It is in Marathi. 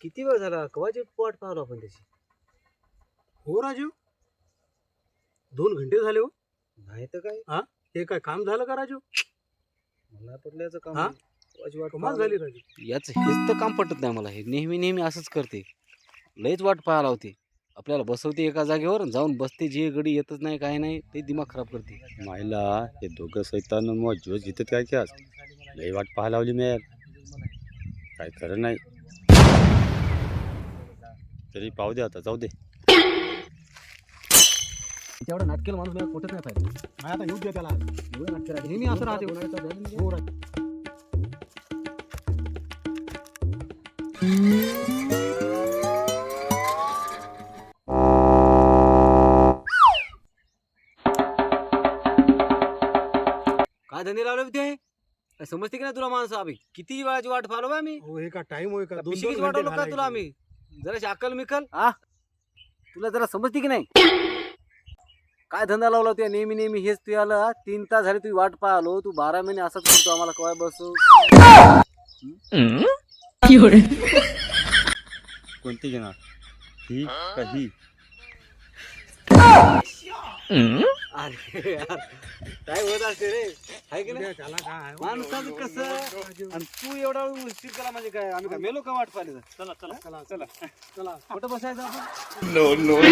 किती वेळ झाला कवाची वाट पाहलो आपण त्याची. हो राजू, 2 घंटे झाले हो. नाही तर काय, हे काय काम झालं का राजू? मला पडल्याचं काम हा? नाही. कवाची वाट कमाल पाहलो. झाली राजू. याच हेच तर काम पटत नाही मला. हे नेहमी नेहमी असंच करते. लयच वाट पाहायला होती. आपल्याला बसवते एका जागेवर आणि जाऊन बसते, जे गडी येतच नाही काय नाही ते दिमाग खराब करते. मायला हे दोघं सैतान मग जीव जिथत काय की आज लई वाट पाहायला लावली मी यार. काय खरं नाही. तरी पाहू दे, आता जाऊ दे. तेवढं नाटकेल माणूस नाही, कुठंच नाही पाहिजे. नाही आता येऊ दे त्याला. एवढं नाटकेल आहे. नेहमी असं राहते हो. हो राजू. काय धंदे लावले होते? काय समजते की नाही तुला माणसं? आम्ही किती वेळाची वाट पाहलो बा आम्ही. हो, हे का टाइम होय का? 2-2 पिशवीच घंटे वाटवलं का घालायचे. तुला आम्ही? जरा अक्कल मिकल तुला जरा समजते की नाही? काय धंदा लावला तुया नेहमी नेहमी हेच तू आला. 3 तास झाले तू वाट पाहलो. तू 12 महिने असंच करतो आम्हाला कवाय बसू. कोणती घेणार, ही का ही? अरे यार, काय होत असते रे, हाय की नाही? उद्या त्याला काय माणसाचं कसं आणि तू एवढा वेळ उशीर केला म्हणजे काय? आम्ही काय मेलो का वाट पाहिली? चला चला चला चला चला. कुठं बसायचं आपण? No, no, no.